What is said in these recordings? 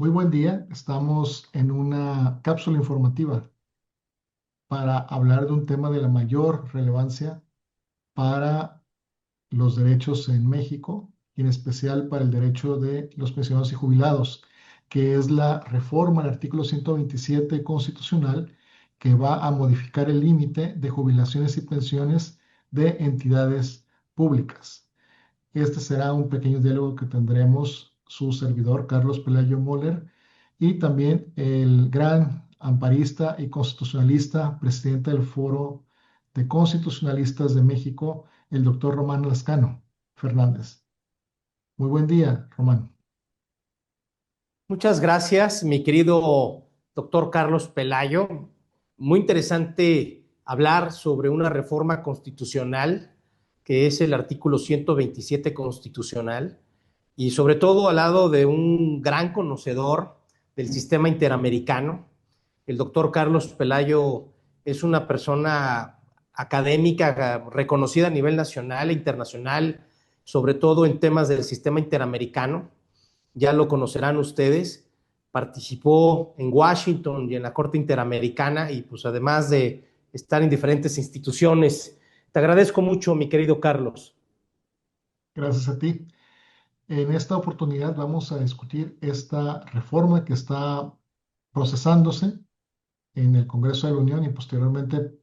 Muy buen día. Estamos en una cápsula informativa para hablar de un tema de la mayor relevancia para los derechos en México y en especial para el derecho de los pensionados y jubilados, que es la reforma al artículo 127 constitucional que va a modificar el límite de jubilaciones y pensiones de entidades públicas. Este será un pequeño diálogo que tendremos su servidor, Carlos Pelayo Moller, y también el gran amparista y constitucionalista, presidente del Foro de Constitucionalistas de México, el doctor Román Lascano Fernández. Muy buen día, Román. Muchas gracias, mi querido doctor Carlos Pelayo. Muy interesante hablar sobre una reforma constitucional, que es el artículo 127 constitucional, y sobre todo al lado de un gran conocedor del sistema interamericano. El doctor Carlos Pelayo es una persona académica reconocida a nivel nacional e internacional, sobre todo en temas del sistema interamericano. Ya lo conocerán ustedes, participó en Washington y en la Corte Interamericana y pues además de estar en diferentes instituciones. Te agradezco mucho, mi querido Carlos. Gracias a ti. En esta oportunidad vamos a discutir esta reforma que está procesándose en el Congreso de la Unión y posteriormente,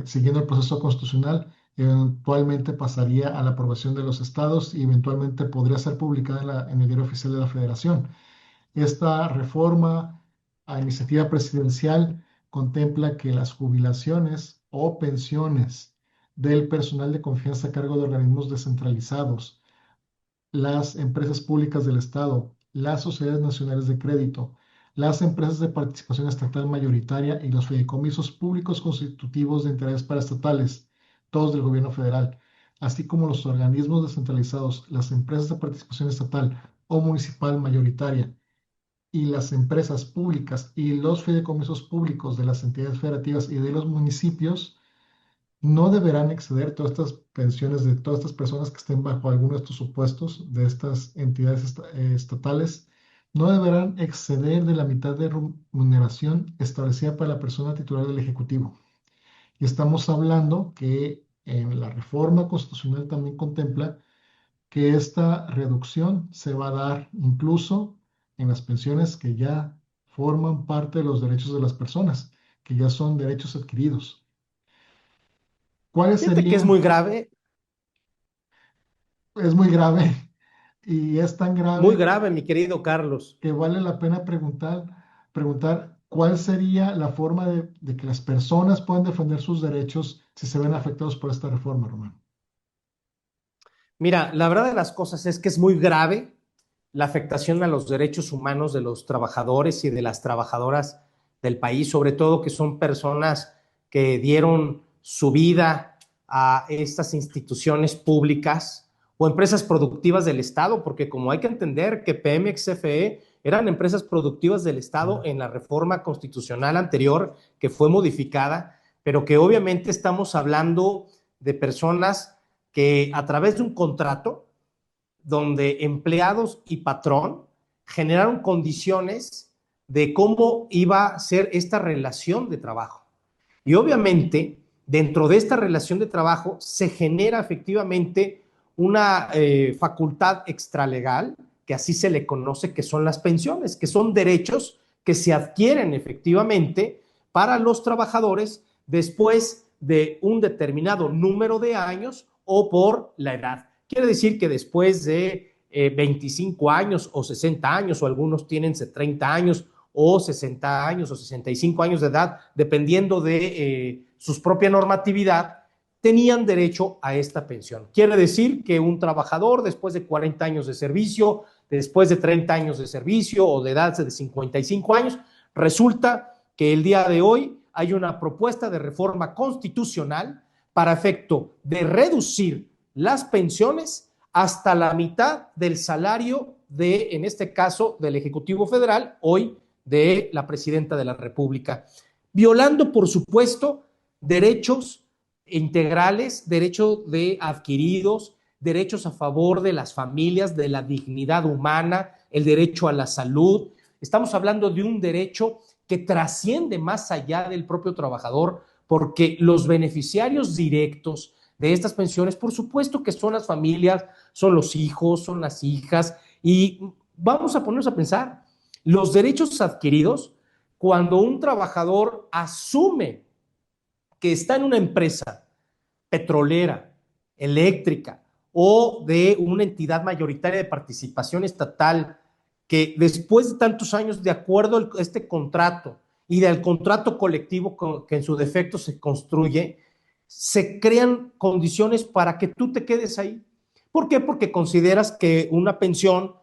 siguiendo el proceso constitucional, eventualmente pasaría a la aprobación de los estados y eventualmente podría ser publicada en el Diario Oficial de la Federación. Esta reforma a iniciativa presidencial contempla que las jubilaciones o pensiones del personal de confianza a cargo de organismos descentralizados, las empresas públicas del Estado, las sociedades nacionales de crédito, las empresas de participación estatal mayoritaria y los fideicomisos públicos constitutivos de interés paraestatales, todos del gobierno federal, así como los organismos descentralizados, las empresas de participación estatal o municipal mayoritaria y las empresas públicas y los fideicomisos públicos de las entidades federativas y de los municipios no deberán exceder todas estas pensiones de todas estas personas que estén bajo alguno de estos supuestos de estas entidades estatales, no deberán exceder de la mitad de remuneración establecida para la persona titular del Ejecutivo. Y estamos hablando que en la reforma constitucional también contempla que esta reducción se va a dar incluso en las pensiones que ya forman parte de los derechos de las personas, que ya son derechos adquiridos. ¿Cuáles Fíjate que es serían? muy grave, Es muy grave y es tan grave mi querido Carlos. que vale la pena preguntar cuál sería la forma de que las personas puedan defender sus derechos si se ven afectados por esta reforma, Román. Mira, la verdad de las cosas es que es muy grave la afectación a los derechos humanos de los trabajadores y de las trabajadoras del país, sobre todo que son personas que dieron su vida a estas instituciones públicas o empresas productivas del Estado, porque como hay que entender que Pemex, CFE eran empresas productivas del Estado en la reforma constitucional anterior que fue modificada, pero que obviamente estamos hablando de personas que a través de un contrato donde empleados y patrón generaron condiciones de cómo iba a ser esta relación de trabajo. Y obviamente, dentro de esta relación de trabajo se genera efectivamente una facultad extralegal, que así se le conoce, que son las pensiones, que son derechos que se adquieren efectivamente para los trabajadores después de un determinado número de años o por la edad. Quiere decir que después de 25 años o 60 años, o algunos tienen 30 años o 60 años o 65 años de edad, dependiendo de su propia normatividad, tenían derecho a esta pensión. Quiere decir que un trabajador después de 40 años de servicio, después de 30 años de servicio o de edad de 55 años, resulta que el día de hoy hay una propuesta de reforma constitucional para efecto de reducir las pensiones hasta la mitad del salario de, en este caso, del Ejecutivo Federal, hoy de la Presidenta de la República, violando, por supuesto, derechos integrales, derechos de adquiridos, derechos a favor de las familias, de la dignidad humana, el derecho a la salud. estamos hablando de un derecho que trasciende más allá del propio trabajador, porque los beneficiarios directos de estas pensiones, por supuesto que son las familias, son los hijos, son las hijas, y vamos a ponernos a pensar, los derechos adquiridos, cuando un trabajador asume que está en una empresa petrolera, eléctrica o de una entidad mayoritaria de participación estatal, que después de tantos años, de acuerdo a este contrato y del contrato colectivo que en su defecto se construye, se crean condiciones para que tú te quedes ahí. ¿Por qué? Porque consideras que una pensión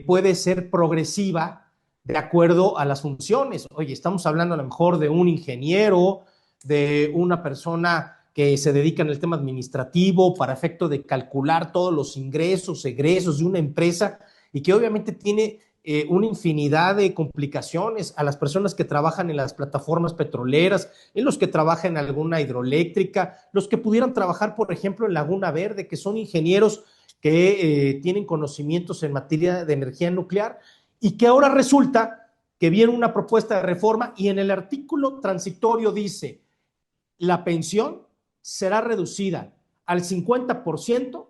puede ser progresiva de acuerdo a las funciones. Oye, estamos hablando a lo mejor de un ingeniero, de una persona que se dedica en el tema administrativo para efecto de calcular todos los ingresos, egresos de una empresa y que obviamente tiene una infinidad de complicaciones a las personas que trabajan en las plataformas petroleras, en los que trabajan en alguna hidroeléctrica, los que pudieran trabajar, por ejemplo, en Laguna Verde, que son ingenieros que tienen conocimientos en materia de energía nuclear y que ahora resulta que viene una propuesta de reforma y en el artículo transitorio dice la pensión será reducida al 50%,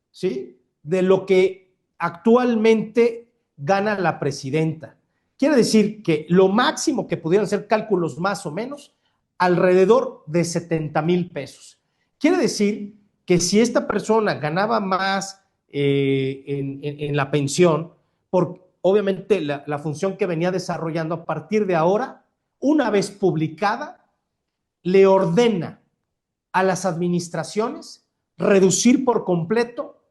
¿sí? De lo que actualmente gana la presidenta. Quiere decir que lo máximo que pudieran ser cálculos más o menos, alrededor de 70,000 pesos. Quiere decir que si esta persona ganaba más en la pensión, por obviamente la función que venía desarrollando a partir de ahora, una vez publicada, le ordena a las administraciones reducir por completo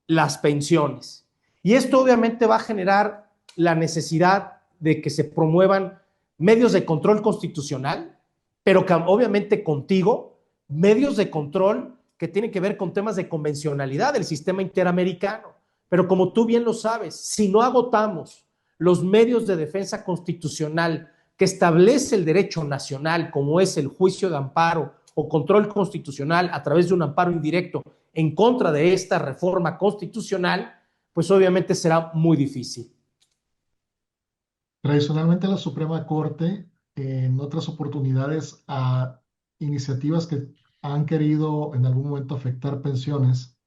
las pensiones. Y esto obviamente va a generar la necesidad de que se promuevan medios de control constitucional, pero que obviamente contigo, medios de control que tienen que ver con temas de convencionalidad del sistema interamericano. Pero como tú bien lo sabes, si no agotamos los medios de defensa constitucional que establece el derecho nacional, como es el juicio de amparo o control constitucional a través de un amparo indirecto en contra de esta reforma constitucional, pues obviamente será muy difícil. Tradicionalmente la Suprema Corte, en otras oportunidades, a iniciativas que han querido en algún momento afectar pensiones,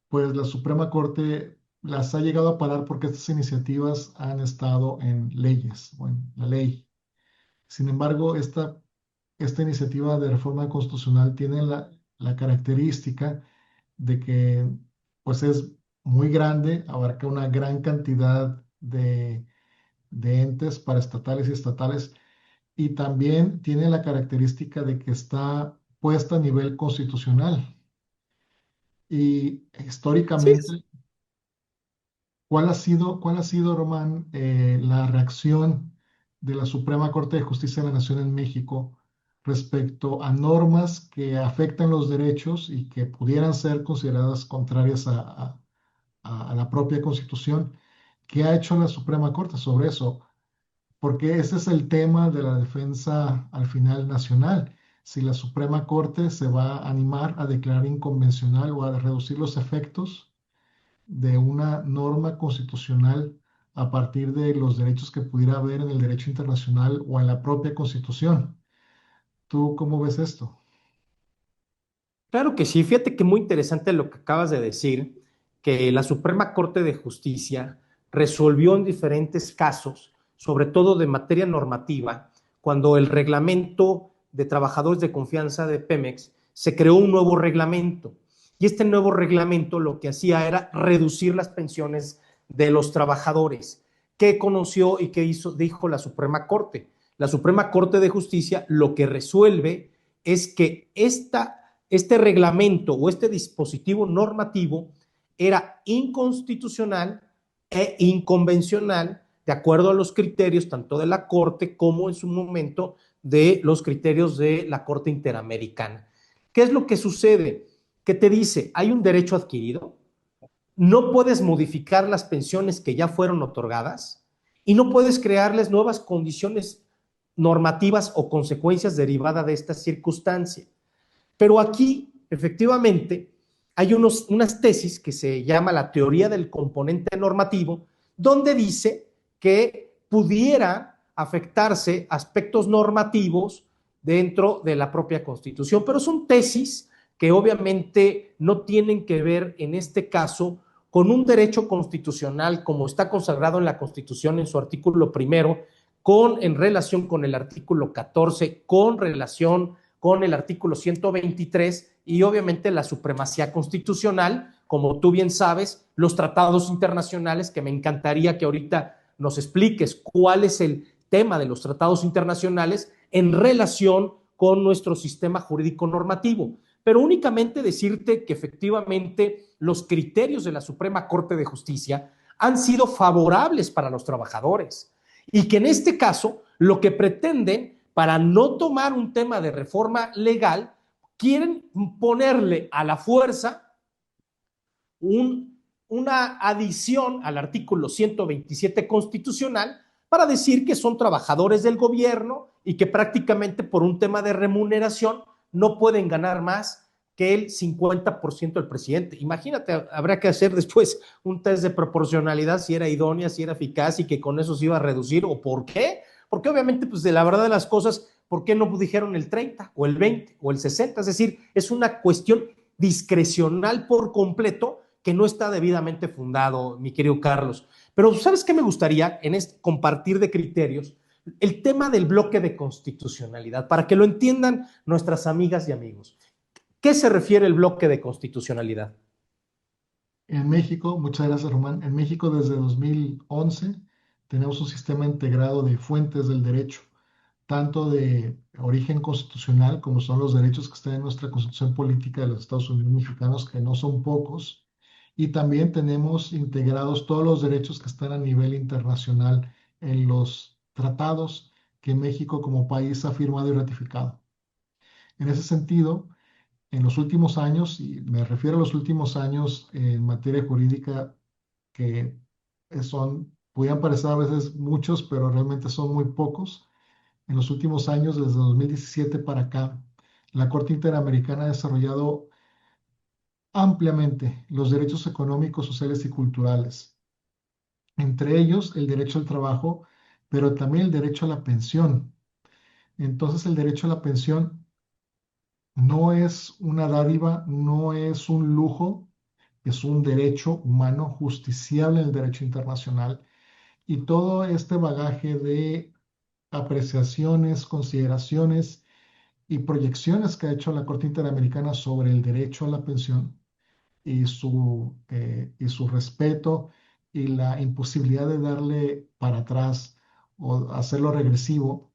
pues la Suprema Corte las ha llegado a parar porque estas iniciativas han estado en leyes, o en la ley. Sin embargo, esta iniciativa de reforma constitucional tiene la característica de que pues es muy grande, abarca una gran cantidad de entes paraestatales y estatales, y también tiene la característica de que está puesta a nivel constitucional. Y Sí, históricamente, cuál ha sido, Román, la reacción de la Suprema Corte de Justicia de la Nación en México respecto a normas que afectan los derechos y que pudieran ser consideradas contrarias a la propia Constitución? ¿Qué ha hecho la Suprema Corte sobre eso? Porque ese es el tema de la defensa al final nacional. Si la Suprema Corte se va a animar a declarar inconvencional o a reducir los efectos de una norma constitucional a partir de los derechos que pudiera haber en el derecho internacional o en la propia Constitución. ¿Tú cómo ves esto? claro que sí. Fíjate que muy interesante lo que acabas de decir, que la Suprema Corte de Justicia resolvió en diferentes casos, sobre todo de materia normativa, cuando el reglamento de trabajadores de confianza de Pemex se creó un nuevo reglamento. Y este nuevo reglamento lo que hacía era reducir las pensiones de los trabajadores. ¿Qué conoció y qué hizo, dijo la Suprema Corte? La Suprema Corte de Justicia lo que resuelve es que este reglamento o este dispositivo normativo era inconstitucional e inconvencional de acuerdo a los criterios tanto de la Corte como en su momento de los criterios de la Corte Interamericana. ¿Qué es lo que sucede? Que te dice, hay un derecho adquirido, no puedes modificar las pensiones que ya fueron otorgadas y no puedes crearles nuevas condiciones normativas o consecuencias derivadas de esta circunstancia. Pero aquí, efectivamente, hay unas tesis que se llama la teoría del componente normativo, donde dice que pudiera afectarse aspectos normativos dentro de la propia Constitución, pero son tesis que obviamente no tienen que ver en este caso con un derecho constitucional como está consagrado en la Constitución en su artículo primero, en relación con el artículo 14, con relación con el artículo 123 y obviamente la supremacía constitucional, como tú bien sabes, los tratados internacionales, que me encantaría que ahorita nos expliques cuál es el tema de los tratados internacionales en relación con nuestro sistema jurídico normativo. Pero únicamente decirte que efectivamente los criterios de la Suprema Corte de Justicia han sido favorables para los trabajadores y que en este caso lo que pretenden para no tomar un tema de reforma legal, quieren ponerle a la fuerza una adición al artículo 127 constitucional para decir que son trabajadores del gobierno y que prácticamente por un tema de remuneración no pueden ganar más que el 50% del presidente. Imagínate, habrá que hacer después un test de proporcionalidad si era idónea, si era eficaz y que con eso se iba a reducir o por qué. Porque obviamente, pues de la verdad de las cosas, ¿por qué no dijeron el 30 o el 20 o el 60? Es decir, es una cuestión discrecional por completo que no está debidamente fundado, mi querido Carlos. Pero ¿sabes qué me gustaría en este compartir de criterios? El tema del bloque de constitucionalidad, para que lo entiendan nuestras amigas y amigos. ¿Qué se refiere el bloque de constitucionalidad? En México, muchas gracias, Román. En México, desde 2011, tenemos un sistema integrado de fuentes del derecho, tanto de origen constitucional, como son los derechos que están en nuestra Constitución Política de los Estados Unidos Mexicanos, que no son pocos, y también tenemos integrados todos los derechos que están a nivel internacional en los tratados que México como país ha firmado y ratificado. En ese sentido, en los últimos años, y me refiero a los últimos años en materia jurídica, que podrían parecer a veces muchos, pero realmente son muy pocos. En los últimos años, desde 2017 para acá, la Corte Interamericana ha desarrollado ampliamente los derechos económicos, sociales y culturales, entre ellos el derecho al trabajo, pero también el derecho a la pensión. Entonces, el derecho a la pensión no es una dádiva, no es un lujo, es un derecho humano justiciable en el derecho internacional. Y todo este bagaje de apreciaciones, consideraciones y proyecciones que ha hecho la Corte Interamericana sobre el derecho a la pensión y su respeto y la imposibilidad de darle para atrás o hacerlo regresivo,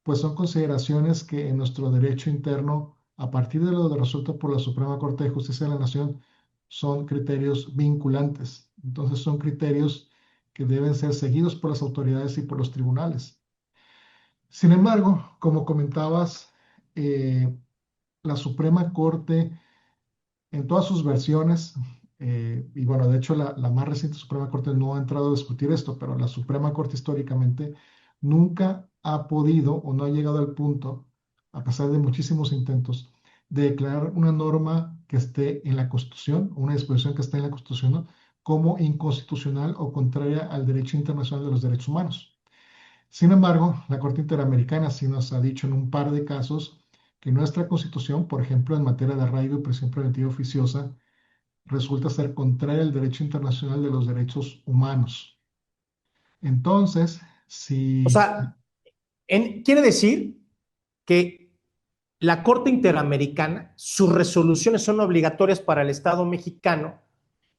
pues son consideraciones que en nuestro derecho interno, a partir de lo resuelto por la Suprema Corte de Justicia de la Nación, son criterios vinculantes. Entonces son criterios que deben ser seguidos por las autoridades y por los tribunales. Sin embargo, como comentabas, eh, la Suprema Corte en todas sus versiones, y bueno, de hecho la más reciente Suprema Corte no ha entrado a discutir esto, pero la Suprema Corte históricamente nunca ha podido o no ha llegado al punto, a pesar de muchísimos intentos, de declarar una norma que esté en la Constitución, una disposición que esté en la Constitución, ¿no?, como inconstitucional o contraria al derecho internacional de los derechos humanos. Sin embargo, la Corte Interamericana sí nos ha dicho en un par de casos que nuestra Constitución, por ejemplo, en materia de arraigo y prisión preventiva oficiosa, resulta ser contraria al derecho internacional de los derechos humanos. Entonces, O si sea, quiere decir que la Corte Interamericana, sus resoluciones son obligatorias para el Estado mexicano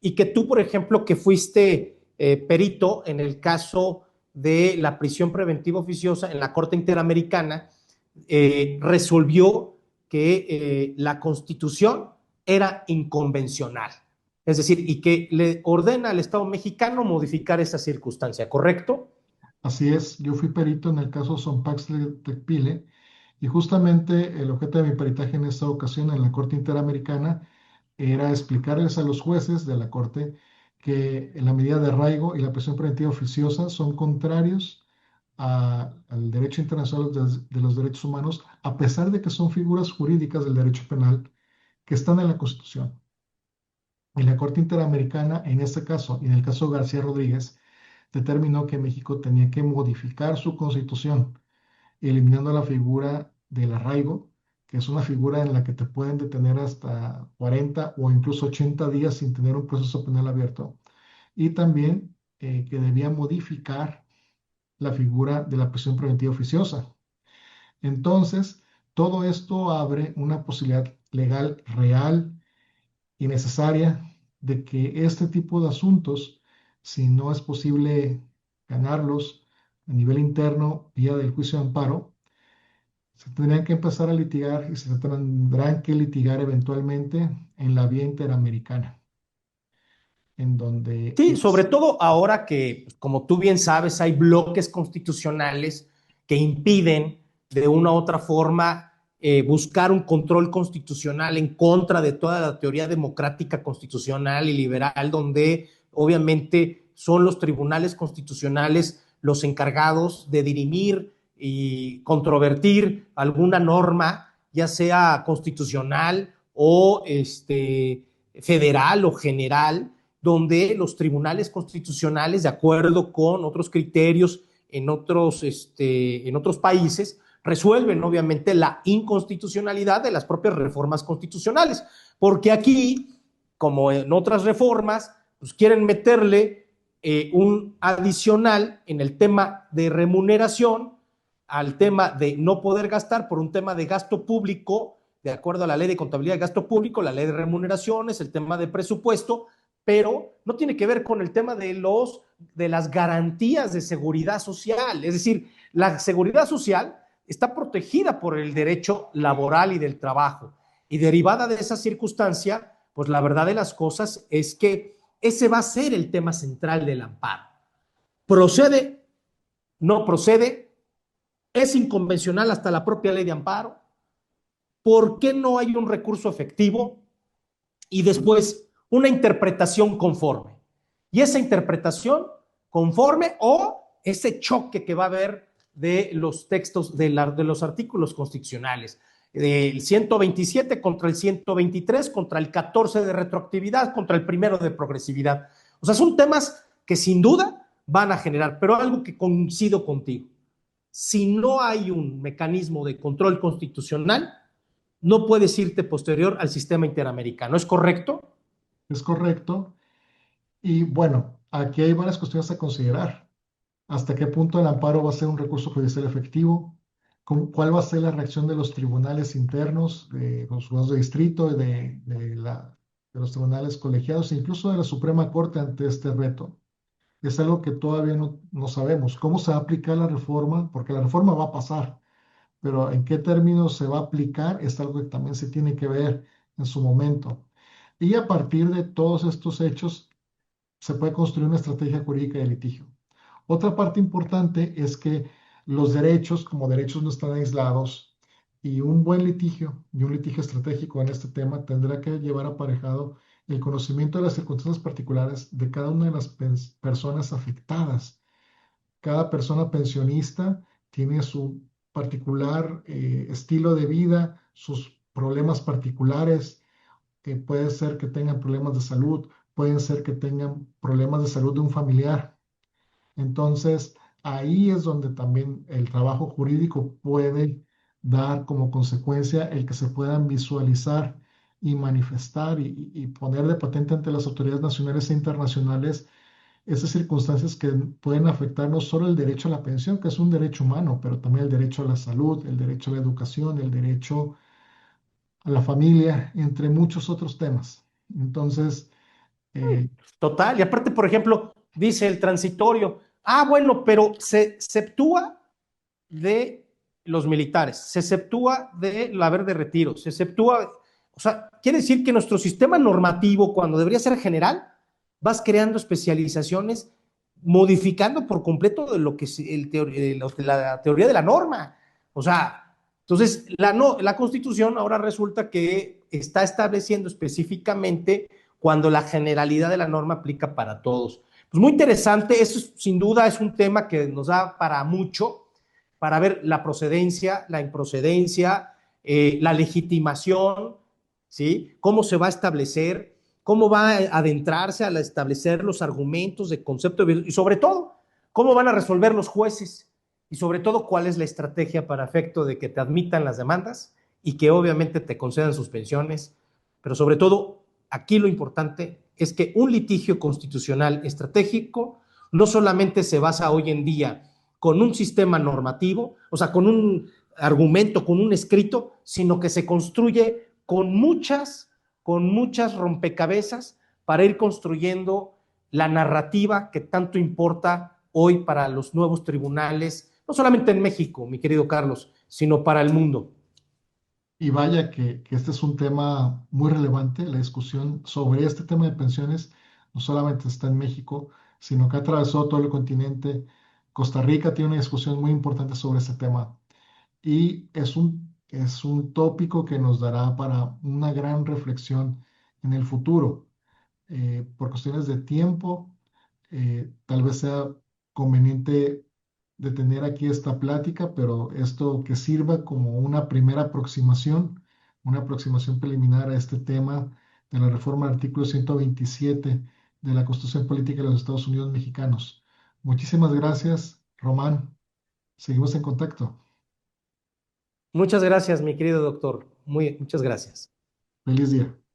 y que tú, por ejemplo, que fuiste perito en el caso de la prisión preventiva oficiosa en la Corte Interamericana, resolvió que la Constitución era inconvencional. Es decir, y que le ordena al Estado mexicano modificar esa circunstancia, ¿correcto? así es, yo fui perito en el caso Sonpax Tecpile y justamente el objeto de mi peritaje en esta ocasión en la Corte Interamericana era explicarles a los jueces de la Corte que la medida de arraigo y la prisión preventiva oficiosa son contrarios al derecho internacional de los derechos humanos, a pesar de que son figuras jurídicas del derecho penal que están en la Constitución. En la Corte Interamericana, en este caso y en el caso García Rodríguez, determinó que México tenía que modificar su constitución, eliminando la figura del arraigo, que es una figura en la que te pueden detener hasta 40 o incluso 80 días sin tener un proceso penal abierto, y también que debía modificar la figura de la prisión preventiva oficiosa. Entonces, todo esto abre una posibilidad legal real y necesaria de que este tipo de asuntos, si no es posible ganarlos a nivel interno vía del juicio de amparo, se tendrían que empezar a litigar y se tendrán que litigar eventualmente en la vía interamericana, en donde Sí, sobre es, todo ahora que, pues, como tú bien sabes, hay bloques constitucionales que impiden de una u otra forma buscar un control constitucional en contra de toda la teoría democrática constitucional y liberal, donde obviamente son los tribunales constitucionales los encargados de dirimir y controvertir alguna norma, ya sea constitucional o federal o general, donde los tribunales constitucionales, de acuerdo con otros criterios en otros países, resuelven obviamente la inconstitucionalidad de las propias reformas constitucionales, porque aquí, como en otras reformas, pues quieren meterle un adicional en el tema de remuneración, al tema de no poder gastar por un tema de gasto público, de acuerdo a la ley de contabilidad de gasto público, la ley de remuneraciones, el tema de presupuesto, pero no tiene que ver con el tema de las garantías de seguridad social. Es decir, la seguridad social está protegida por el derecho laboral y del trabajo. Y derivada de esa circunstancia, pues la verdad de las cosas es que ese va a ser el tema central del amparo. ¿Procede? ¿No procede? ¿Es inconvencional hasta la propia ley de amparo? ¿Por qué no hay un recurso efectivo? Y después una interpretación conforme. Y esa interpretación conforme o ese choque que va a haber de los textos, de los artículos constitucionales, del 127 contra el 123, contra el 14 de retroactividad, contra el primero de progresividad. O sea, son temas que sin duda van a generar, pero algo que coincido contigo. Si no hay un mecanismo de control constitucional, no puedes irte posterior al sistema interamericano. ¿Es correcto? es correcto. Y bueno, aquí hay varias cuestiones a considerar. ¿Hasta qué punto el amparo va a ser un recurso judicial efectivo? ¿Cuál va a ser la reacción de los tribunales internos, de los juzgados de distrito, de los tribunales colegiados, e incluso de la Suprema Corte ante este reto? Es algo que todavía no sabemos. ¿Cómo se va a aplicar la reforma? Porque la reforma va a pasar, pero en qué términos se va a aplicar es algo que también se tiene que ver en su momento. Y a partir de todos estos hechos, se puede construir una estrategia jurídica de litigio. Otra parte importante es que los derechos, como derechos, no están aislados, y un buen litigio y un litigio estratégico en este tema tendrá que llevar aparejado el conocimiento de las circunstancias particulares de cada una de las personas afectadas. Cada persona pensionista tiene su particular estilo de vida, sus problemas particulares, que puede ser que tengan problemas de salud, pueden ser que tengan problemas de salud de un familiar. Entonces, ahí es donde también el trabajo jurídico puede dar como consecuencia el que se puedan visualizar y manifestar y poner de patente ante las autoridades nacionales e internacionales esas circunstancias que pueden afectar no solo el derecho a la pensión, que es un derecho humano, pero también el derecho a la salud, el derecho a la educación, el derecho a la familia, entre muchos otros temas. Entonces, eh, Total. Y aparte, por ejemplo, dice el transitorio, bueno, pero se exceptúa de los militares, se exceptúa del haber de retiro, se exceptúa, o sea, quiere decir que nuestro sistema normativo, cuando debería ser general, vas creando especializaciones, modificando por completo de lo que es la teoría de la norma. O sea, entonces la Constitución ahora resulta que está estableciendo específicamente cuando la generalidad de la norma aplica para todos. Pues muy interesante, eso sin duda es un tema que nos da para mucho, para ver la procedencia, la improcedencia, la legitimación, ¿sí? Cómo se va a establecer, cómo va a adentrarse al establecer los argumentos de concepto y sobre todo ¿Cómo van a resolver los jueces? Y sobre todo, ¿cuál es la estrategia para efecto de que te admitan las demandas y que obviamente te concedan suspensiones? Pero sobre todo, aquí lo importante es que un litigio constitucional estratégico no solamente se basa hoy en día con un sistema normativo, o sea, con un argumento, con un escrito, sino que se construye con muchas rompecabezas para ir construyendo la narrativa que tanto importa hoy para los nuevos tribunales, no solamente en México, mi querido Carlos, sino para el mundo. Y vaya que este es un tema muy relevante, la discusión sobre este tema de pensiones no solamente está en México, sino que ha atravesado todo el continente. Costa Rica tiene una discusión muy importante sobre este tema y es un tópico que nos dará para una gran reflexión en el futuro. Por cuestiones de tiempo, tal vez sea conveniente detener aquí esta plática, pero esto que sirva como una aproximación preliminar a este tema de la reforma del artículo 127 de la Constitución Política de los Estados Unidos Mexicanos. Muchísimas gracias, Román. Seguimos en contacto. Muchas gracias, mi querido doctor. Muchas gracias. Feliz día.